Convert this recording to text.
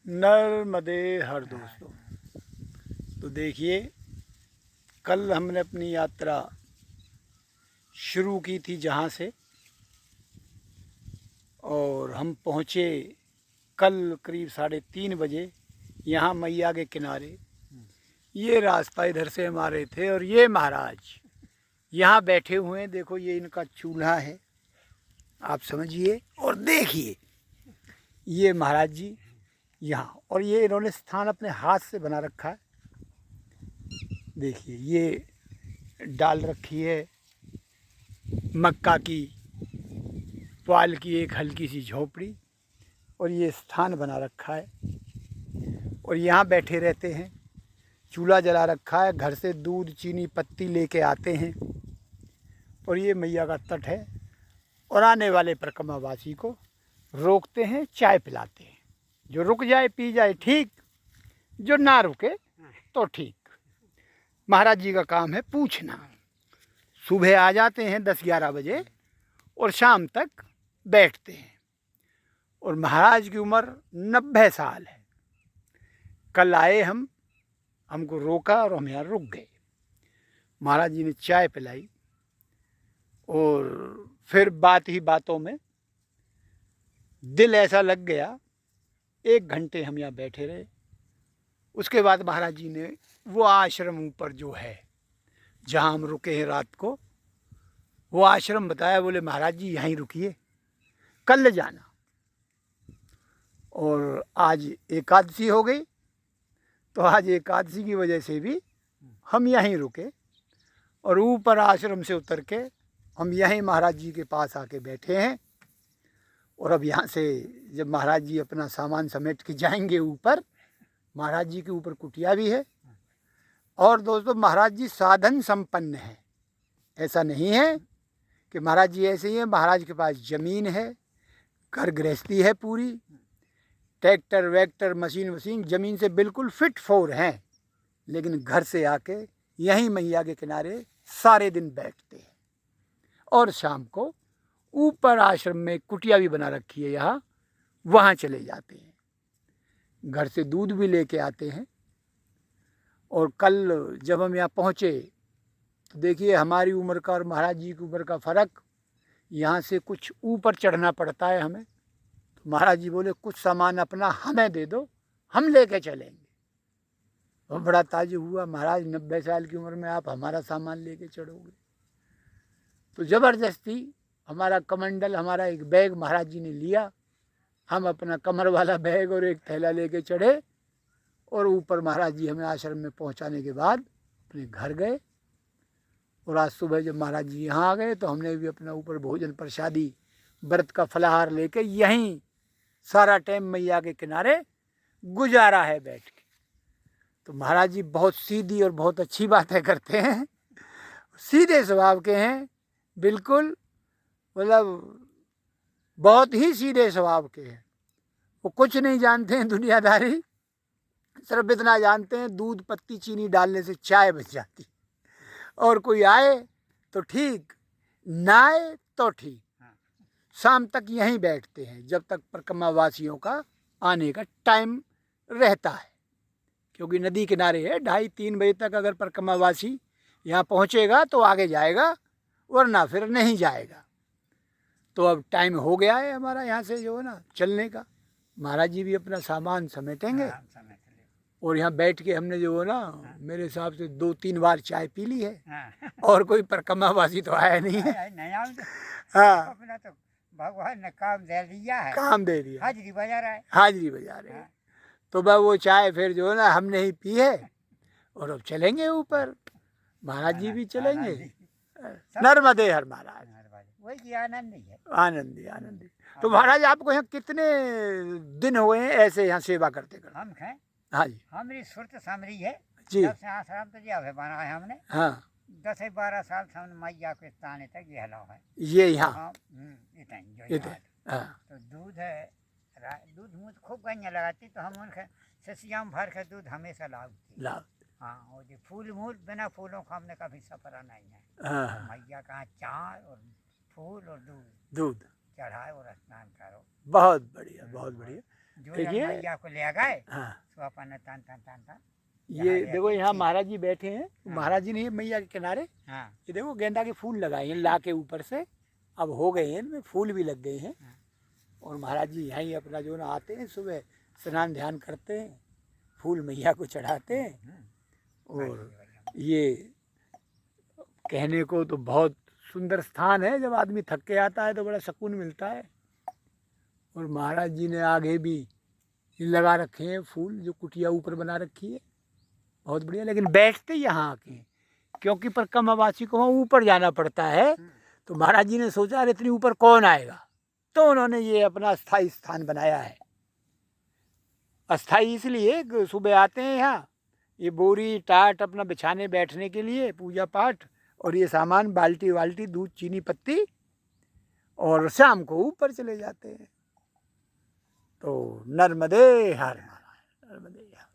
नर्मदे हर दोस्तों। तो देखिए, कल हमने अपनी यात्रा शुरू की थी जहाँ से, और हम पहुँचे कल करीब 3:30 बजे यहाँ मैया के किनारे। ये रास्ता इधर से हमारे थे और ये महाराज यहाँ बैठे हुए हैं। देखो, ये इनका चूल्हा है, आप समझिए। और देखिए, ये महाराज जी यहाँ, और ये इन्होंने स्थान अपने हाथ से बना रखा है। देखिए, ये डाल रखी है मक्का की पुआल की एक हल्की सी झोपड़ी, और ये स्थान बना रखा है और यहाँ बैठे रहते हैं। चूल्हा जला रखा है, घर से दूध चीनी पत्ती लेके आते हैं, और ये मैया का तट है। और आने वाले परिक्रमावासी को रोकते हैं, चाय पिलाते हैं। जो रुक जाए पी जाए ठीक, जो ना रुके तो ठीक। महाराज जी का काम है पूछना। सुबह आ जाते हैं 10-11 बजे और शाम तक बैठते हैं। और महाराज की उम्र 90 साल है। कल आए हमको रोका और हम यहाँ रुक गए। महाराज जी ने चाय पिलाई और फिर बात ही बातों में दिल ऐसा लग गया, 1 घंटे हम यहाँ बैठे रहे। उसके बाद महाराज जी ने वो आश्रम ऊपर जो है जहाँ हम रुके हैं रात को, वो आश्रम बताया। बोले महाराज जी यहीं रुकिए, कल जाना। और आज एकादशी हो गई, तो आज एकादशी की वजह से भी हम यहीं रुके और ऊपर आश्रम से उतर के हम यहीं महाराज जी के पास आके बैठे हैं। और अब यहाँ से जब महाराज जी अपना सामान समेट के जाएंगे ऊपर, महाराज जी के ऊपर कुटिया भी है। और दोस्तों, महाराज जी साधन संपन्न है। ऐसा नहीं है कि महाराज जी ऐसे ही हैं। महाराज के पास ज़मीन है, घर गृहस्थी है पूरी, ट्रैक्टर वैक्टर मशीन ज़मीन से बिल्कुल फिट फोर हैं। लेकिन घर से आके यहीं मैया के किनारे सारे दिन बैठते हैं। और शाम को ऊपर आश्रम में कुटिया भी बना रखी है यहाँ, वहाँ चले जाते हैं। घर से दूध भी लेके आते हैं। और कल जब हम यहाँ पहुँचे तो देखिए, हमारी उम्र का और महाराज जी की उम्र का फ़र्क, यहाँ से कुछ ऊपर चढ़ना पड़ता है हमें। तो महाराज जी बोले कुछ सामान अपना हमें दे दो, हम लेके चलेंगे। और बड़ा ताज्जुब हुआ, महाराज 90 साल की उम्र में आप हमारा सामान लेके चढ़ोगे। तो ज़बरदस्ती हमारा कमंडल, हमारा एक बैग महाराज जी ने लिया। हम अपना कमर वाला बैग और एक थैला लेके चढ़े और ऊपर महाराज जी हमें आश्रम में पहुंचाने के बाद अपने घर गए। और आज सुबह जब महाराज जी यहाँ आ गए तो हमने भी अपना ऊपर भोजन प्रसादी व्रत का फलाहार लेके यहीं सारा टाइम मैया के किनारे गुजारा है बैठ के। तो महाराज जी बहुत सीधी और बहुत अच्छी बातें करते हैं, सीधे स्वभाव के हैं, बिल्कुल मतलब बहुत ही सीधे स्वभाव के हैं। वो कुछ नहीं जानते हैं दुनियादारी, सिर्फ इतना जानते हैं दूध पत्ती चीनी डालने से चाय बच जाती। और कोई आए तो ठीक, ना आए तो ठीक। शाम तक यहीं बैठते हैं जब तक परिक्रमावासियों का आने का टाइम रहता है। क्योंकि नदी किनारे है, 2:30-3 बजे तक अगर परिक्रमावासी यहाँ पहुँचेगा तो आगे जाएगा, वरना फिर नहीं जाएगा। तो अब टाइम हो गया है हमारा यहाँ से जो है ना चलने का। महाराज जी भी अपना सामान समेटेंगे। और यहाँ बैठ के हमने जो है ना मेरे हिसाब से 2-3 बार चाय पी ली है। और कोई परिक्रमावासी तो आया नहीं है। हाँ, तो भगवान ने काम दे दिया है, काम दे दिया, हाजिरी बजा रहा है, हाजिरी बजा रहे हैं। तो बस वो चाय फिर जो है ना हमने ही पी है और अब चलेंगे ऊपर। महाराज जी भी चलेंगे। नर्मदे हर महाराज, वही आनंद ही है। आनंदी आनंदी। तो महाराज आपको यहाँ कितने दिन हुए हैं ऐसे यहाँ सेवा करते करते? हम हैं, हाँ जी, हमारी सुरत सामरी है जी, जब से आश्रम तो जब बना है हमने। हाँ, 10-12 साल से हमने मैया के स्थान तक ये हलाओ है ये यहाँ हाँ, इतना जो इधर, हाँ, तो दूध है, दूध मुझ खूब गन्या लगाती तो हम उनके ससियाम भर के दूध हमेशा लाओ लाभ, हाँ। और जो फूल मूल बिना फूलों का हमने कभी सफरा नहीं है। हाँ, मैया का चाय और फूल और दूध दूध, चढ़ाए और स्नान करो। बहुत बढ़िया, बहुत बढ़िया। जो देखिए। मैया को ले गए हाँ, तो अपन तान तान तान तान। ये यहाँ देखो ये यहाँ ठीक। महाराज जी बैठे हैं, हाँ। महाराज जी ने ये मैया के किनारे हाँ ये देखो गेंदा के फूल लगाए हैं ला के ऊपर से, अब हो गए हैं इनमें फूल भी लग गए हैं। हाँ। और महाराज जी यहाँ ही अपना जो ना आते हैं सुबह स्नान ध्यान करते हैं, फूल मैया को चढ़ाते हैं। और ये कहने को तो बहुत सुंदर स्थान है, जब आदमी थक के आता है तो बड़ा सुकून मिलता है। और महाराज जी ने आगे भी लगा रखे हैं फूल, जो कुटिया ऊपर बना रखी है, बहुत बढ़िया। लेकिन बैठते यहाँ आके हैं, क्योंकि पर कम आवासी को वहाँ ऊपर जाना पड़ता है, तो महाराज जी ने सोचा अरे इतनी ऊपर कौन आएगा, तो उन्होंने ये अपना अस्थाई स्थान बनाया है। अस्थाई इसलिए कि सुबह आते हैं यहाँ, ये बोरी टाट अपना बिछाने बैठने के लिए, पूजा पाठ, और ये सामान बाल्टी वाल्टी दूध चीनी पत्ती, और शाम को ऊपर चले जाते हैं। तो नर्मदे हर महाराज, नर्मदे हर।